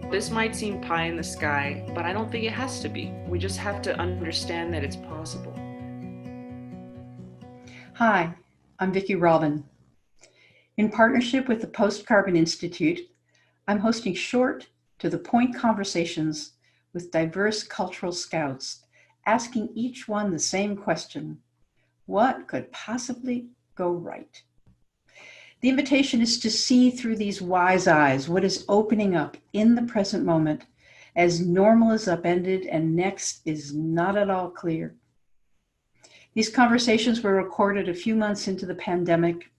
This might seem pie in the sky, but I don't think it has to be. We just have to understand that it's possible. Hi, I'm Vicki Robin. In partnership with the Post Carbon Institute, I'm hosting short, to the point conversations with diverse cultural scouts, asking each one the same question: what could possibly go right? The invitation is to see through these wise eyes what is opening up in the present moment as normal is upended and next is not at all clear. These conversations were recorded a few months into the pandemic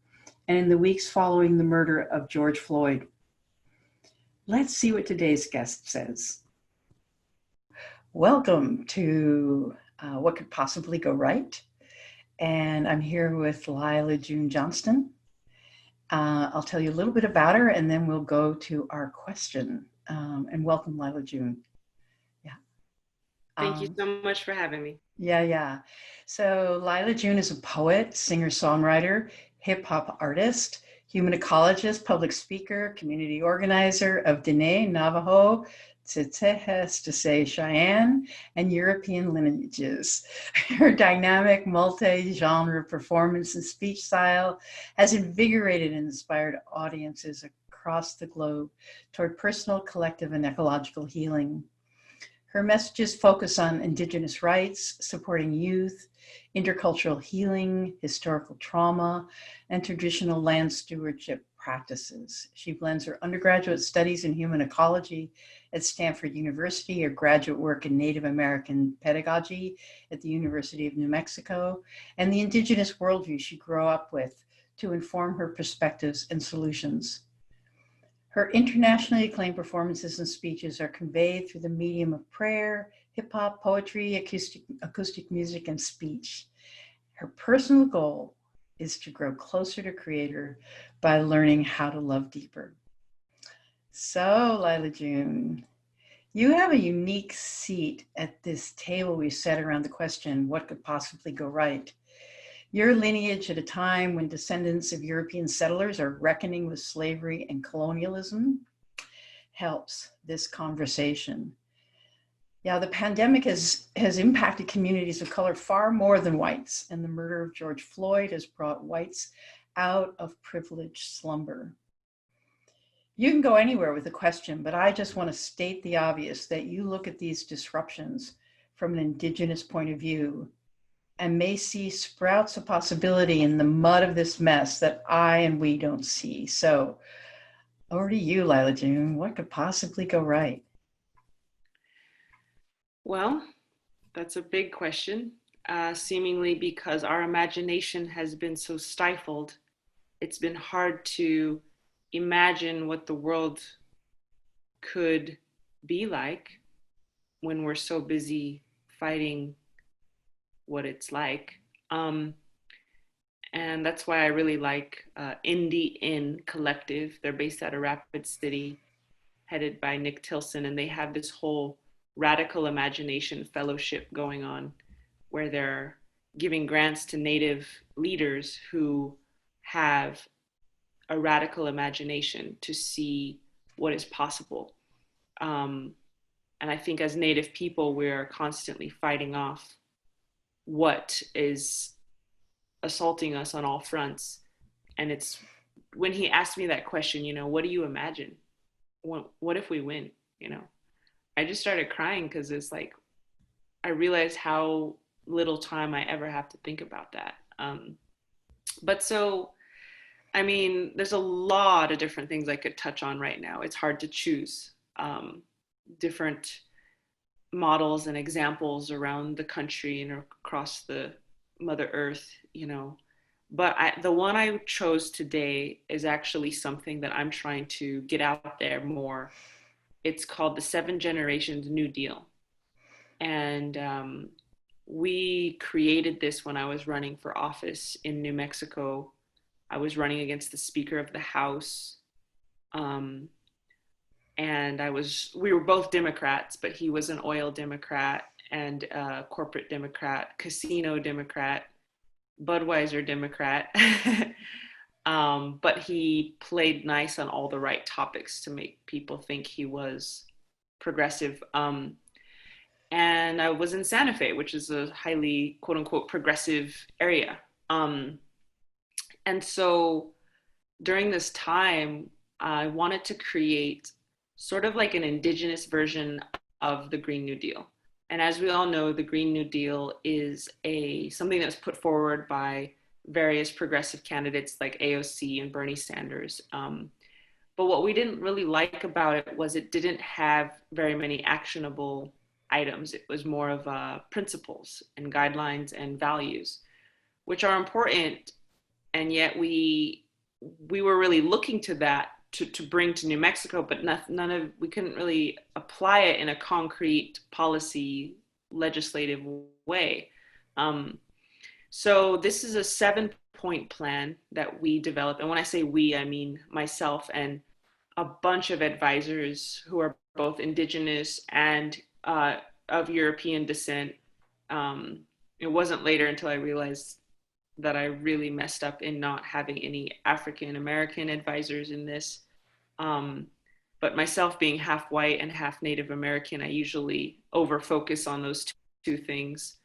and in the weeks following the murder of George Floyd. Let's see what today's guest says. Welcome to What Could Possibly Go Right? And I'm here with Lyla June Johnston. I'll tell you a little bit about her and then we'll go to our question. And welcome, Lyla June. Yeah. Thank you so much for having me. Yeah. So Lyla June is a poet, singer-songwriter, hip-hop artist, human ecologist, public speaker, community organizer of Diné, Navajo, Tzetzes to say Cheyenne, and European lineages. Her dynamic, multi-genre performance and speech style has invigorated and inspired audiences across the globe toward personal, collective, and ecological healing. Her messages focus on Indigenous rights, supporting youth, intercultural healing, historical trauma, and traditional land stewardship practices. She blends her undergraduate studies in human ecology at Stanford University, her graduate work in Native American pedagogy at the University of New Mexico, and the Indigenous worldview she grew up with to inform her perspectives and solutions. Her internationally acclaimed performances and speeches are conveyed through the medium of prayer, hip hop, poetry, acoustic music, and speech. Her personal goal is to grow closer to Creator by learning how to love deeper. So, Lyla June, you have a unique seat at this table we set around the question, what could possibly go right? Your lineage at a time when descendants of European settlers are reckoning with slavery and colonialism helps this conversation. Yeah, the pandemic has impacted communities of color far more than whites, and the murder of George Floyd has brought whites out of privileged slumber. You can go anywhere with a question, but I just want to state the obvious that you look at these disruptions from an Indigenous point of view and may see sprouts of possibility in the mud of this mess that I and we don't see. So over to you, Lyla June. What could possibly go right? Well, that's a big question, seemingly because our imagination has been so stifled. It's been hard to imagine what the world could be like when we're so busy fighting what it's like. And that's why I really like Indie In Collective. They're based out of Rapid City, headed by Nick Tilson, and they have this whole radical imagination fellowship going on where they're giving grants to Native leaders who have a radical imagination to see what is possible. And I think as Native people, we're constantly fighting off what is assaulting us on all fronts. And it's when he asked me that question, what do you imagine? What if we win? I just started crying because it's like, I realized how little time I ever have to think about that. But so, I mean, there's a lot of different things I could touch on right now. It's hard to choose different models and examples around the country and across the Mother Earth, But the one I chose today is actually something that I'm trying to get out there more. It's called the Seven Generations New Deal. And we created this when I was running for office in New Mexico. I was running against the Speaker of the House. And we were both Democrats, but he was an oil Democrat and a corporate Democrat, casino Democrat, Budweiser Democrat. But he played nice on all the right topics to make people think he was progressive. And I was in Santa Fe, which is a highly quote unquote progressive area. Um, and so during this time, I wanted to create sort of like an indigenous version of the Green New Deal. And as we all know, the Green New Deal is a something that's put forward by various progressive candidates like AOC and Bernie Sanders. But what we didn't really like about it was it didn't have very many actionable items. It was more of principles and guidelines and values, which are important, and yet we were really looking to that to bring to New Mexico, but none of we couldn't really apply it in a concrete policy legislative way. Um, so this is a 7-point plan that we developed, and when I say we, I mean myself and a bunch of advisors who are both indigenous and of European descent. It wasn't later until I realized that I really messed up in not having any African American advisors in this. Um, but myself being half white and half Native American, I usually over focus on those two things.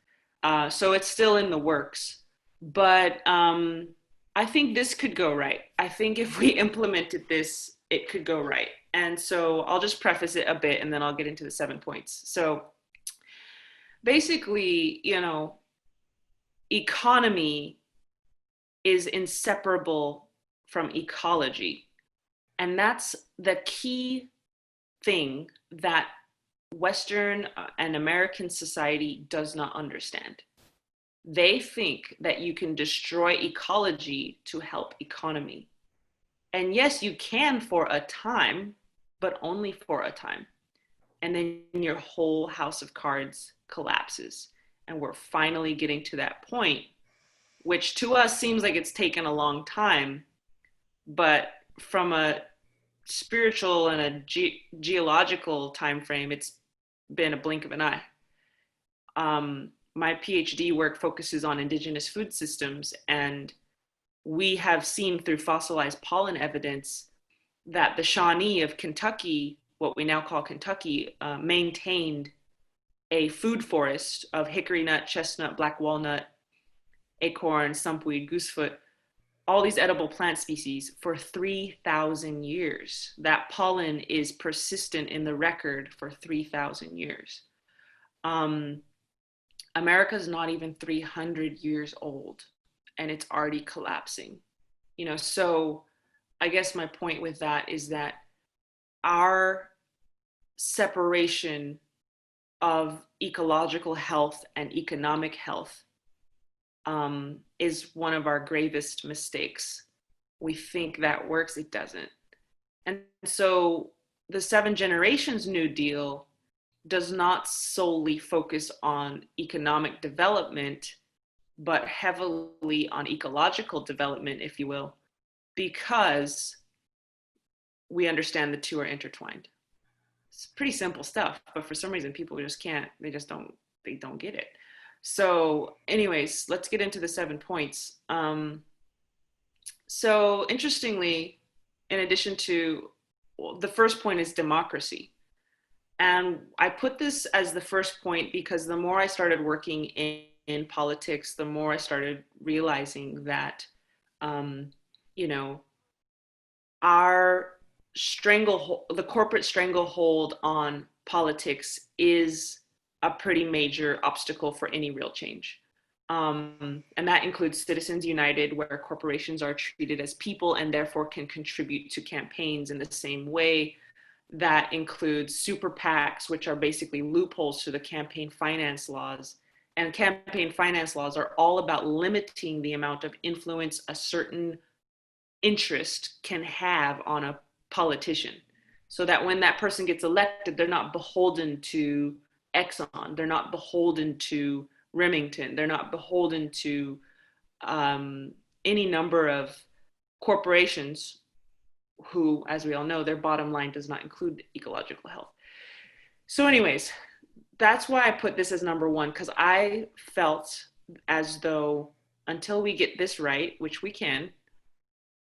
So it's still in the works. But I think this could go right. I think if we implemented this, it could go right. And so I'll just preface it a bit and then I'll get into the 7 points. So basically, economy is inseparable from ecology. And that's the key thing that Western and American society does not understand. They think that you can destroy ecology to help economy. And yes, you can for a time, but only for a time. And then your whole house of cards collapses. And we're finally getting to that point, which to us seems like it's taken a long time, but from a spiritual and a geological time frame, it's been a blink of an eye. My PhD work focuses on indigenous food systems, and we have seen through fossilized pollen evidence that the Shawnee of Kentucky, what we now call Kentucky, maintained a food forest of hickory nut, chestnut, black walnut, acorn, sumpweed, goosefoot, all these edible plant species for 3,000 years. That pollen is persistent in the record for 3,000 years. America's not even 300 years old and it's already collapsing. So I guess my point with that is that our separation of ecological health and economic health is one of our gravest mistakes. We think that works, it doesn't. And so the 7 Generations New Deal does not solely focus on economic development, but heavily on ecological development, if you will, because we understand the two are intertwined. It's pretty simple stuff, but for some reason people just can't, they don't get it. So anyways, let's get into the 7 points. So interestingly, in addition to, the first point is democracy. And I put this as the first point because the more I started working in politics, the more I started realizing that, our the corporate stranglehold on politics is a pretty major obstacle for any real change. And that includes Citizens United, where corporations are treated as people and therefore can contribute to campaigns in the same way. That includes super PACs, which are basically loopholes to the campaign finance laws. And campaign finance laws are all about limiting the amount of influence a certain interest can have on a politician, so that when that person gets elected, they're not beholden to Exxon, they're not beholden to Remington, they're not beholden to any number of corporations who, as we all know, their bottom line does not include ecological health. So anyways, that's why I put this as number one, because I felt as though until we get this right, which we can,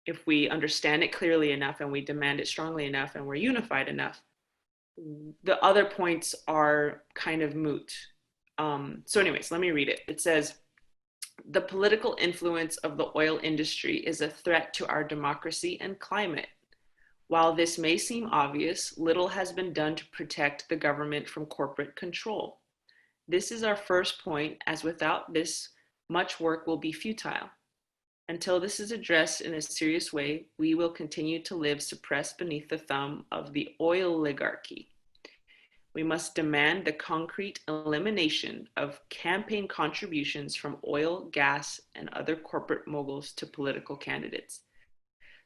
if we understand it clearly enough and we demand it strongly enough and we're unified enough, the other points are kind of moot. So anyways, let me read it. It says, the political influence of the oil industry is a threat to our democracy and climate. While this may seem obvious, little has been done to protect the government from corporate control. This is our first point, as without this, much work will be futile. Until this is addressed in a serious way, we will continue to live suppressed beneath the thumb of the oil oligarchy. We must demand the concrete elimination of campaign contributions from oil, gas, and other corporate moguls to political candidates.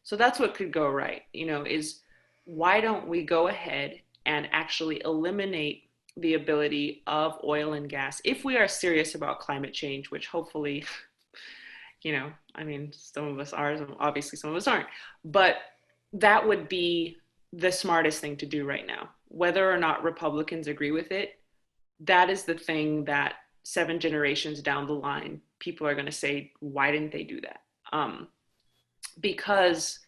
So that's what could go right, is why don't we go ahead and actually eliminate the ability of oil and gas if we are serious about climate change, which hopefully, I mean, some of us are, obviously some of us aren't, but that would be the smartest thing to do right now. Whether or not Republicans agree with it, that is the thing that 7 generations down the line, people are going to say, why didn't they do that? Because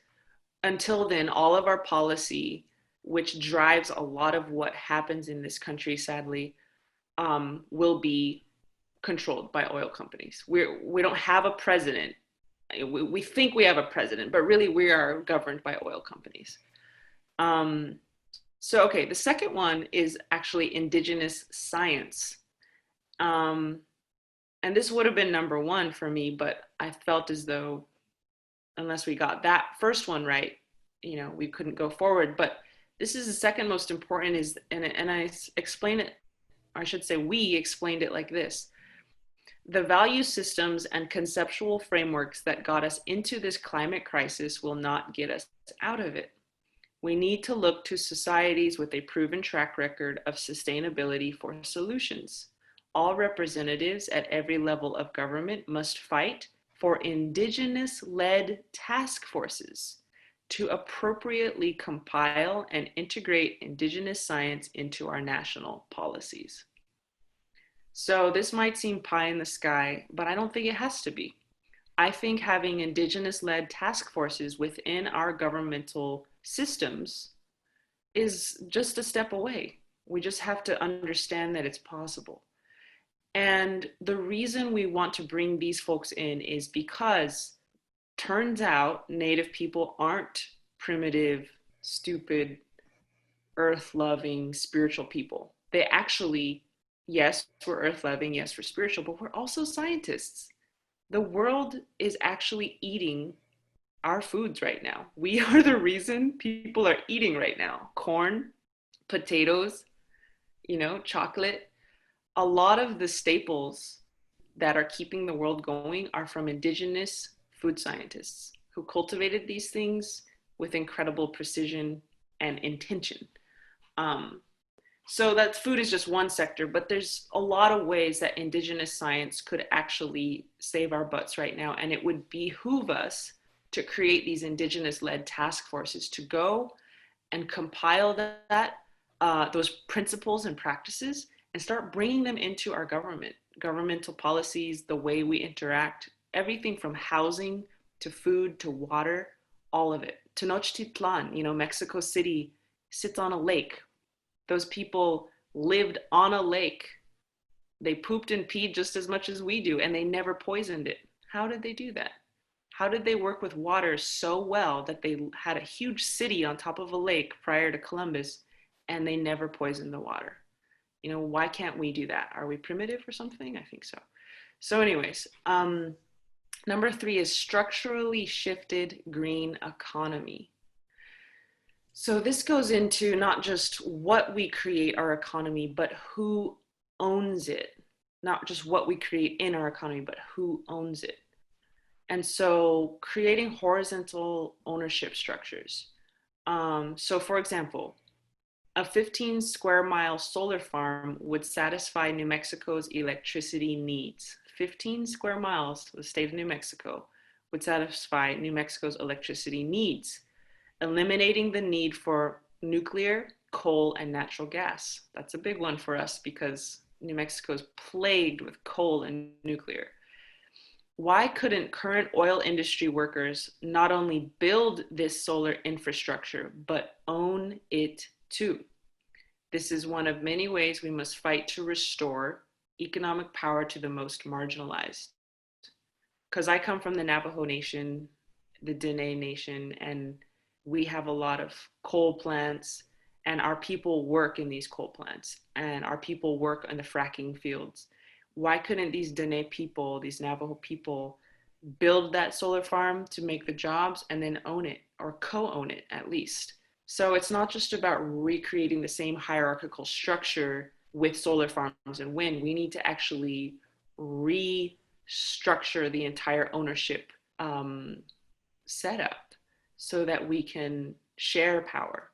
until then, all of our policy, which drives a lot of what happens in this country, sadly, will be controlled by oil companies. We don't have a president. We think we have a president, but really we are governed by oil companies. So, okay, the second one is actually Indigenous Science. And this would have been number 1 for me, but I felt as though unless we got that first one right, we couldn't go forward. But this is the second most important, and I explain it, or I should say we explained it like this. The value systems and conceptual frameworks that got us into this climate crisis will not get us out of it. We need to look to societies with a proven track record of sustainability for solutions. All representatives at every level of government must fight for Indigenous-led task forces to appropriately compile and integrate Indigenous science into our national policies. So this might seem pie in the sky, but I don't think it has to be. I think having Indigenous-led task forces within our governmental systems is just a step away. We just have to understand that it's possible. And the reason we want to bring these folks in is because turns out Native people aren't primitive, stupid, earth-loving, spiritual people. They actually, yes, we're earth-loving, yes, we're spiritual, but we're also scientists. The world is actually eating our foods right now. We are the reason people are eating right now. Corn, potatoes, chocolate. A lot of the staples that are keeping the world going are from Indigenous food scientists who cultivated these things with incredible precision and intention. So that food is just one sector, but there's a lot of ways that Indigenous science could actually save our butts right now. And it would behoove us to create these Indigenous-led task forces to go and compile those principles and practices and start bringing them into our governmental policies, the way we interact, everything from housing to food to water, all of it. Tenochtitlan, Mexico City sits on a lake. Those people lived on a lake. They pooped and peed just as much as we do, and they never poisoned it. How did they do that? How did they work with water so well that they had a huge city on top of a lake prior to Columbus, and they never poisoned the water? Why can't we do that? Are we primitive or something? I think so. So anyways, number 3 is structurally shifted green economy. So this goes into not just what we create our economy, but who owns it. Not just what we create in our economy, but who owns it. And so creating horizontal ownership structures. So for example, a 15 square mile solar farm would satisfy New Mexico's electricity needs. 15 square miles, the state of New Mexico, would satisfy New Mexico's electricity needs, eliminating the need for nuclear, coal, and natural gas. That's a big one for us because New Mexico is plagued with coal and nuclear. Why couldn't current oil industry workers not only build this solar infrastructure, but own it too? This is one of many ways we must fight to restore economic power to the most marginalized. Because I come from the Navajo Nation, the Dene Nation, and we have a lot of coal plants, and our people work in these coal plants, and our people work in the fracking fields. Why couldn't these Dene people, these Navajo people, build that solar farm to make the jobs and then own it or co-own it at least? So it's not just about recreating the same hierarchical structure with solar farms and wind. We need to actually restructure the entire ownership setup so that we can share power,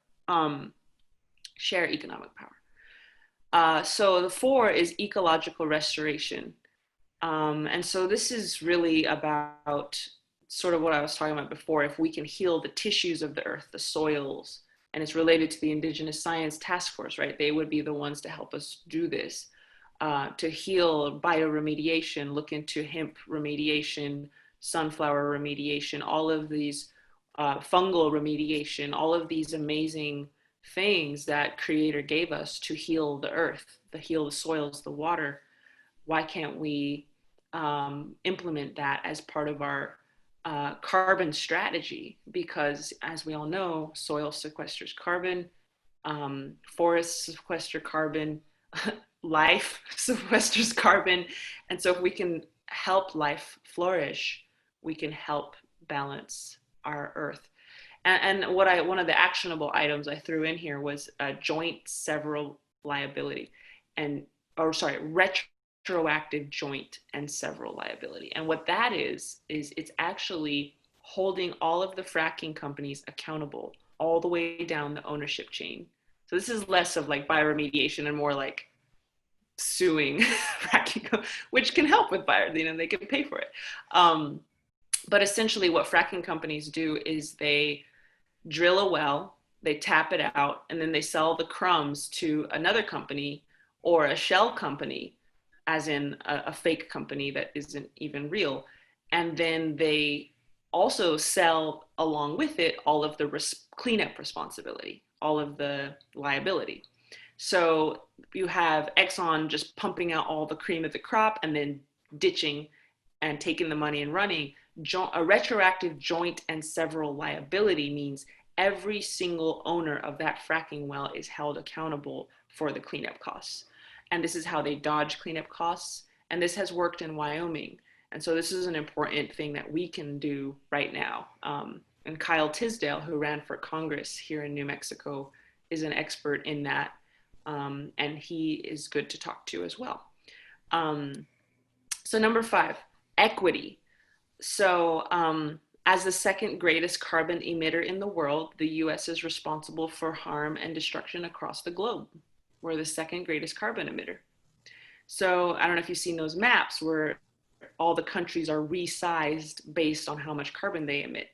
share economic power. So the 4 is ecological restoration. And so this is really about sort of what I was talking about before. If we can heal the tissues of the earth, the soils, and it's related to the Indigenous Science Task Force, right? They would be the ones to help us do this, to heal bioremediation, look into hemp remediation, sunflower remediation, all of these fungal remediation, all of these amazing things that Creator gave us to heal the earth, to heal the soils, the water. Why can't we implement that as part of our carbon strategy? Because as we all know, soil sequesters carbon, forests sequester carbon, life sequesters carbon. And so if we can help life flourish, we can help balance our earth. And one of the actionable items I threw in here was joint several liability, and or sorry, retroactive joint and several liability. And what that is it's actually holding all of the fracking companies accountable all the way down the ownership chain. So this is less of like bioremediation and more like suing fracking, which can help with bio, they can pay for it. But essentially what fracking companies do is they drill a well, they tap it out, and then they sell the crumbs to another company or a shell company, as in a fake company that isn't even real. And then they also sell along with it all of the cleanup responsibility, all of the liability. So you have Exxon just pumping out all the cream of the crop and then ditching and taking the money and running. A retroactive joint and several liability means every single owner of that fracking well is held accountable for the cleanup costs. And this is how they dodge cleanup costs. And this has worked in Wyoming. And so this is an important thing that we can do right now. And Kyle Tisdale, who ran for Congress here in New Mexico, is an expert in that. And he is good to talk to as well. So number 5, equity. So as the second greatest carbon emitter in the world, the US is responsible for harm and destruction across the globe. We're the second greatest carbon emitter. So I don't know if you've seen those maps where all the countries are resized based on how much carbon they emit.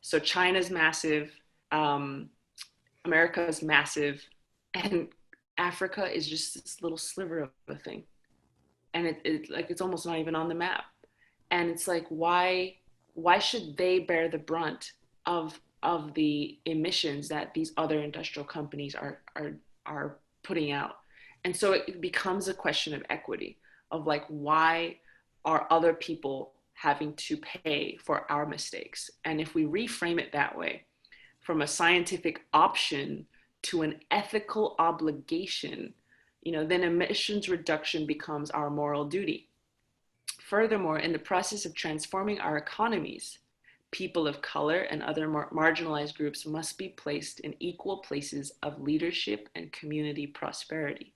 So China's massive, America's massive, and Africa is just this little sliver of a thing. And it's almost not even on the map. And it's like, why should they bear the brunt of the emissions that these other industrial companies are putting out? And so it becomes a question of equity, of like, why are other people having to pay for our mistakes? And if we reframe it that way, from a scientific option to an ethical obligation, then emissions reduction becomes our moral duty. Furthermore, in the process of transforming our economies, people of color and other marginalized groups must be placed in equal places of leadership and community prosperity.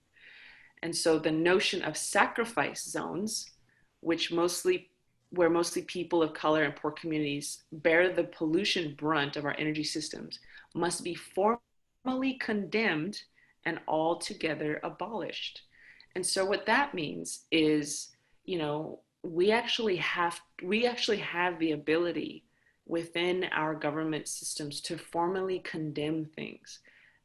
And so the notion of sacrifice zones, where mostly people of color and poor communities bear the pollution brunt of our energy systems, must be formally condemned and altogether abolished. And so what that means is, we actually have the ability within our government systems to formally condemn things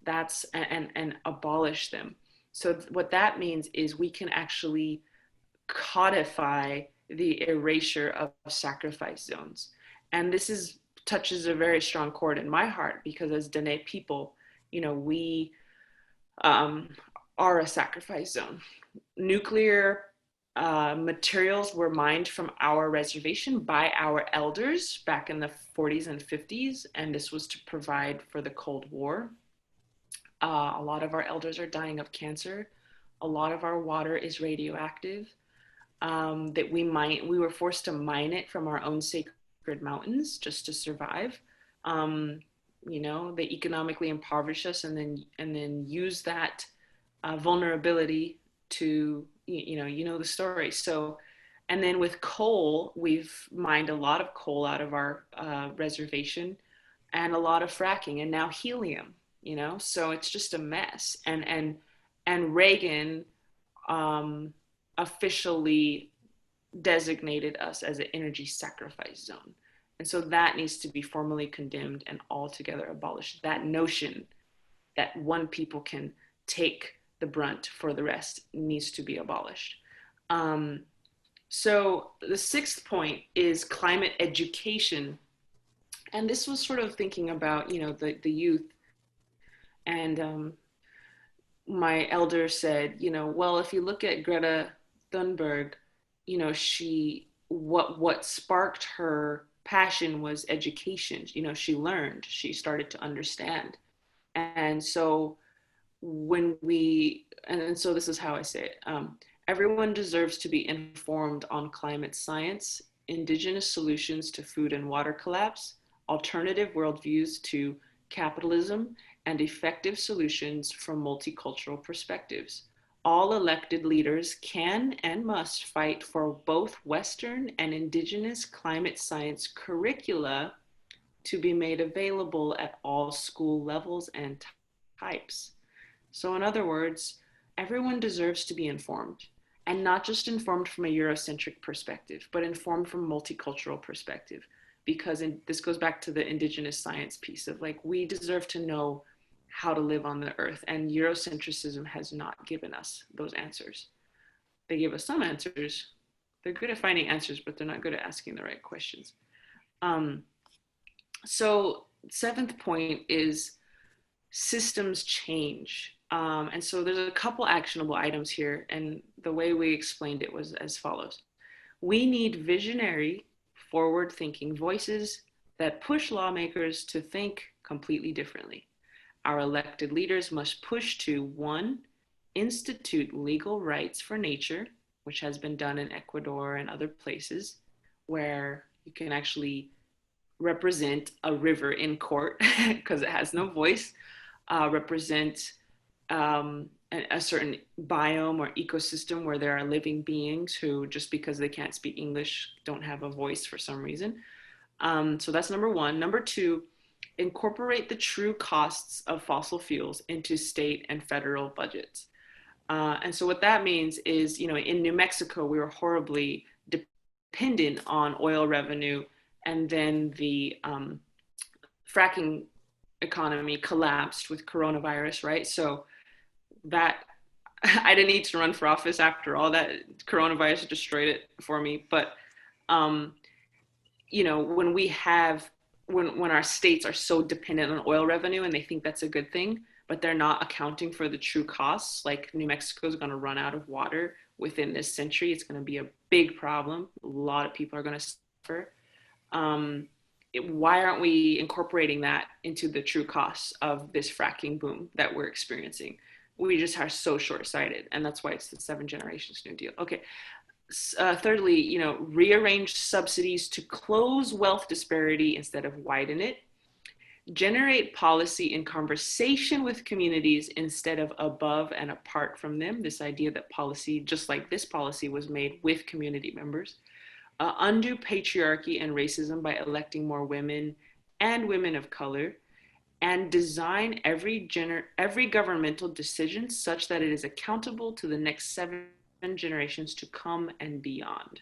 and abolish them. So what that means is we can actually codify the erasure of sacrifice zones. And this touches a very strong chord in my heart, because as Dene people, we um, are a sacrifice zone. Nuclear materials were mined from our reservation by our elders back in the 40s and 50s, and this was to provide for the Cold War. A lot of our elders are dying of cancer. A lot of our water is radioactive. That we were forced to mine it from our own sacred mountains just to survive. Um, they economically impoverish us and then use that vulnerability to the story. So, and then with coal, we've mined a lot of coal out of our reservation, and a lot of fracking, and now helium. So it's just a mess. And Reagan um, officially designated us as an energy sacrifice zone. And so that needs to be formally condemned and altogether abolished. That notion that one people can take the brunt for the rest needs to be abolished. Um, so the sixth point is climate education. And this was sort of thinking about, the youth. And my elder said, well, if you look at Greta Thunberg, what sparked her passion was education. She learned, she started to understand. And so and so this is how I say it. Everyone deserves to be informed on climate science, indigenous solutions to food and water collapse, alternative worldviews to capitalism, and effective solutions from multicultural perspectives. All elected leaders can and must fight for both Western and indigenous climate science curricula to be made available at all school levels and types. So, in other words, everyone deserves to be informed, and not just informed from a Eurocentric perspective, but informed from a multicultural perspective. Because this goes back to the Indigenous Science piece of like, we deserve to know how to live on the earth, and Eurocentrism has not given us those answers. They give us some answers. They're good at finding answers, but they're not good at asking the right questions. Um, so, seventh point is systems change. And so there's a couple actionable items here, and the way we explained it was as follows. We need visionary, forward thinking voices that push lawmakers to think completely differently. Our elected leaders must push to one, institute legal rights for nature, which has been done in Ecuador and other places, where you can actually represent a river in court because it has no voice, represent a certain biome or ecosystem where there are living beings who, just because they can't speak English, don't have a voice for some reason. So that's number one. Number two, incorporate the true costs of fossil fuels into state and federal budgets. And so what that means is, in New Mexico, we were horribly dependent on oil revenue, and then the fracking economy collapsed with coronavirus, right? So that I didn't need to run for office after all that. Coronavirus destroyed it for me. But um, when we have when our states are so dependent on oil revenue and they think that's a good thing, but they're not accounting for the true costs, like New Mexico is going to run out of water within this century. It's going to be a big problem. A lot of people are going to suffer. Why aren't we incorporating that into the true costs of this fracking boom that we're experiencing? We just are so short-sighted, and that's why it's the 7 generations New Deal. Okay. Thirdly, rearrange subsidies to close wealth disparity instead of widen it. Generate policy in conversation with communities instead of above and apart from them. This idea that policy, just like this policy, was made with community members. Undo patriarchy and racism by electing more women and women of color, and design every governmental decision such that it is accountable to the next 7 generations to come and beyond.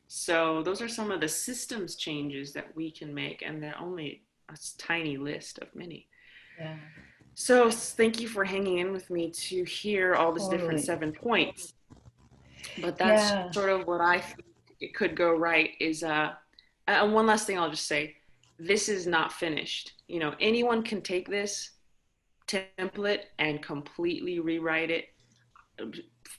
So those are some of the systems changes that we can make, and they're only a tiny list of many. Yeah. So thank you for hanging in with me to hear all these different 7 points. But that's sort of what I think it could go right is, and one last thing I'll just say, this is not finished. Anyone can take this, template and completely rewrite it,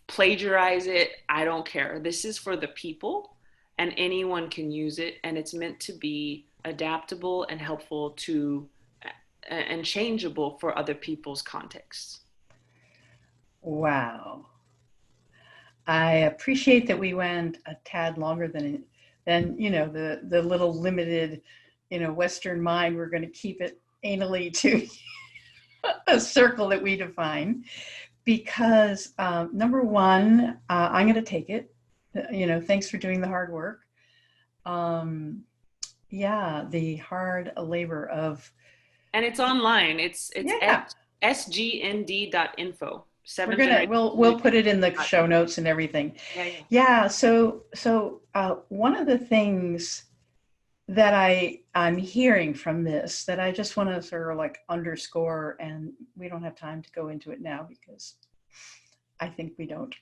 plagiarize it. I don't care. This is for the people, and anyone can use it, and it's meant to be adaptable and helpful to and changeable for other people's contexts. Wow. I appreciate that we went a tad longer than the little limited, Western mind. We're going to keep it anally to a circle that we define, because number one, I'm going to take it. Thanks for doing the hard work. Yeah, the hard labor of. And it's online. It's Yeah, sgnd.info. we're Seventh gonna generation. we'll put it in the show notes and everything. Yeah, yeah. Yeah, so one of the things that I'm hearing from this that I just want to sort of like underscore, and we don't have time to go into it now because I think we don't,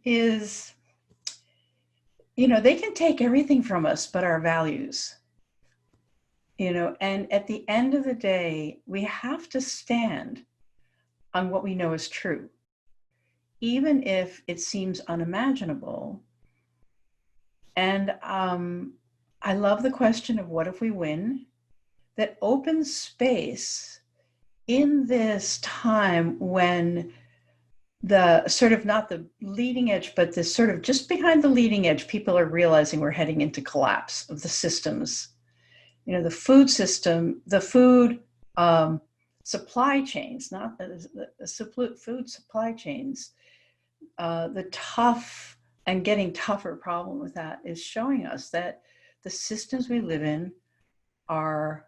is, they can take everything from us but our values, and at the end of the day, we have to stand on what we know is true, even if it seems unimaginable. And I love the question of what if we win? That opens space in this time when the sort of not the leading edge, but this sort of just behind the leading edge, people are realizing we're heading into collapse of the systems. The food system, the food supply chains, not the food supply chains, the tough and getting tougher problem with that is showing us that the systems we live in are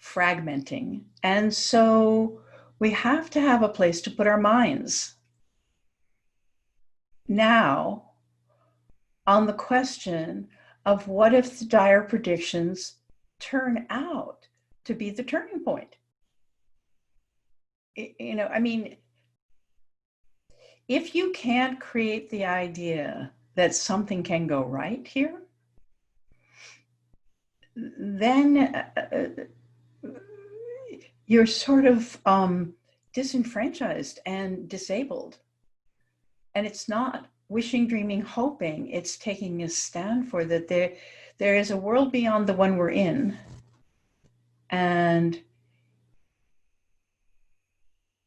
fragmenting. And so we have to have a place to put our minds now on the question of what if the dire predictions turn out to be the turning point? I mean, if you can't create the idea that something can go right here, then you're sort of disenfranchised and disabled. And it's not wishing, dreaming, hoping. It's taking a stand for that there is a world beyond the one we're in. And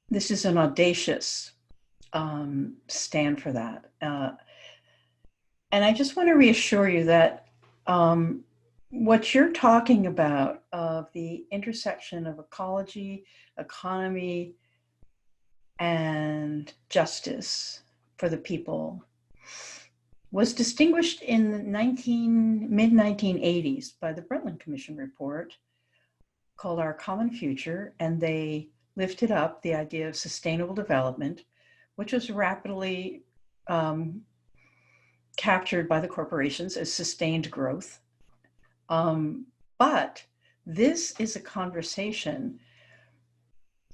this is an audacious stand for that. And I just want to reassure you that what you're talking about of the intersection of ecology, economy, and justice for the people was distinguished in the mid-1980s by the Brundtland Commission report called Our Common Future, and they lifted up the idea of sustainable development, which was rapidly captured by the corporations as sustained growth. But this is a conversation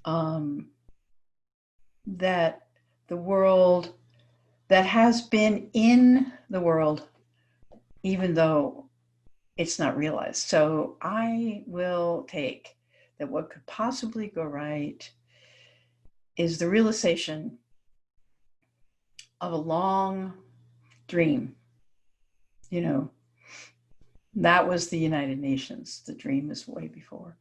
that the world, that has been in the world, even though it's not realized. So I will take that what could possibly go right is the realization of a long dream. That was the United Nations. The dream is way before.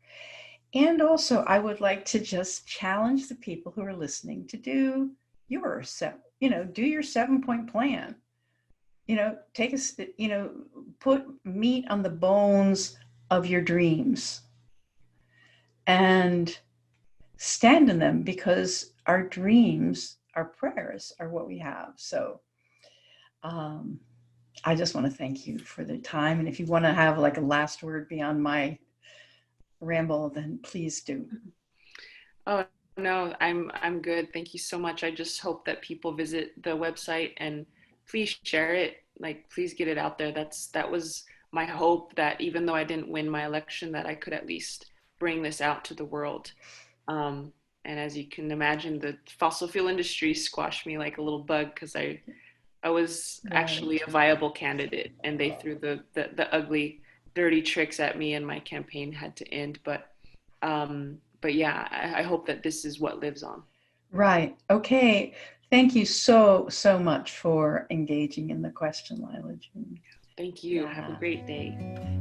And also, I would like to just challenge the people who are listening to do your do your 7-point plan. Take put meat on the bones of your dreams and stand in them, because our dreams, our prayers are what we have. So I just want to thank you for the time. And if you want to have like a last word beyond my ramble, then please do. Oh, no, I'm good. Thank you so much. I just hope that people visit the website and please share it. Like, please get it out there. That was my hope, that even though I didn't win my election, that I could at least bring this out to the world. And as you can imagine, the fossil fuel industry squashed me like a little bug, because I was actually a viable candidate, and they threw the ugly, dirty tricks at me, and my campaign had to end. But but yeah, I hope that this is what lives on. Right. Okay. Thank you so, so much for engaging in the question, Lyla June. Thank you. Have a Yeah. great day.